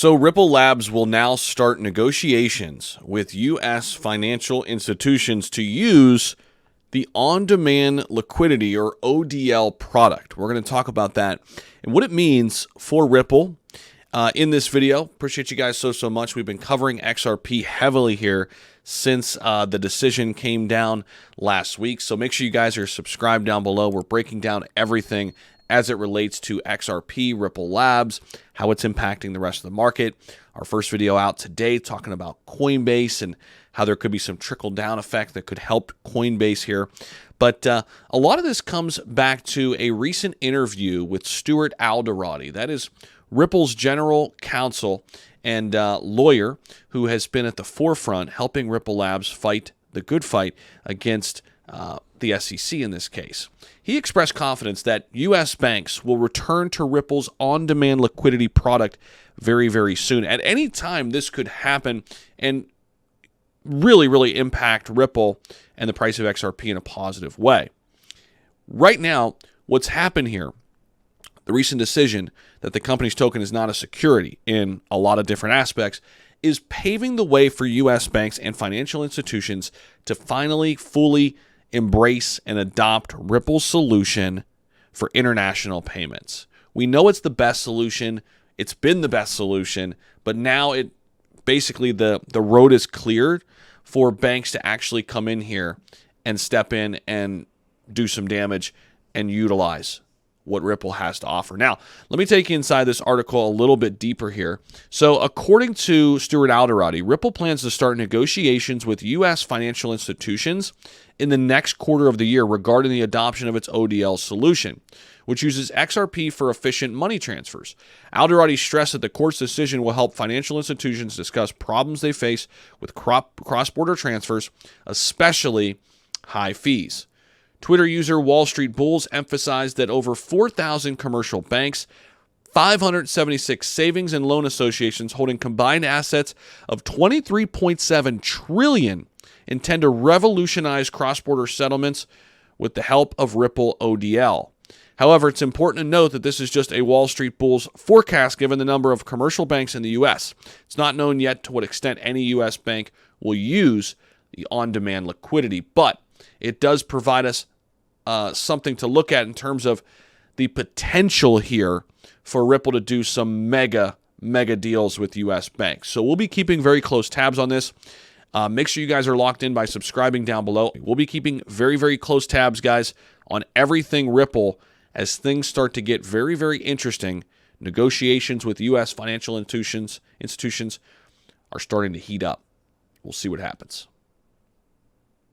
So Ripple Labs will now start negotiations with U.S. financial institutions to use the on-demand liquidity or ODL product. We're going to talk about that and what it means for Ripple in this video. Appreciate you guys so much. We've been covering XRP heavily here since the decision came down last week. So make sure you guys are subscribed down below. We're breaking down everything as it relates to XRP, Ripple Labs, how it's impacting the rest of the market. Our first video out today talking about Coinbase and how there could be some trickle-down effect that could help Coinbase here. But a lot of this comes back to a recent interview with Stuart Alderoty. That is Ripple's general counsel and lawyer who has been at the forefront helping Ripple Labs fight the good fight against the SEC in this case. He expressed confidence that U.S. banks will return to Ripple's on-demand liquidity product very soon. At any time, this could happen and really impact Ripple and the price of XRP in a positive way. Right now, what's happened here, the recent decision that the company's token is not a security in a lot of different aspects, is paving the way for U.S. banks and financial institutions to finally fully embrace and adopt Ripple's solution for international payments. We know it's the best solution. It's been the best solution, but now it basically the road is cleared for banks to actually come in here and step in and do some damage and utilize what Ripple has to offer. Now, let me take you inside this article a little bit deeper here. So, according to Stuart Alderoty, Ripple plans to start negotiations with U.S. financial institutions in the next quarter of the year regarding the adoption of its ODL solution, which uses XRP for efficient money transfers. Alderoty stressed that the court's decision will help financial institutions discuss problems they face with cross-border transfers, especially high fees. Twitter user Wall Street Bulls emphasized that over 4,000 commercial banks, 576 savings and loan associations holding combined assets of $23.7 trillion intend to revolutionize cross-border settlements with the help of Ripple ODL. However, it's important to note that this is just a Wall Street Bulls forecast given the number of commercial banks in the U.S. It's not known yet to what extent any U.S. bank will use the on-demand liquidity, but it does provide us something to look at in terms of the potential here for Ripple to do some mega deals with U.S. banks. So we'll be keeping very close tabs on this. Make sure you guys are locked in by subscribing down below. We'll be keeping very close tabs, guys, on everything Ripple as things start to get very interesting. Negotiations with U.S. financial institutions are starting to heat up. We'll see what happens.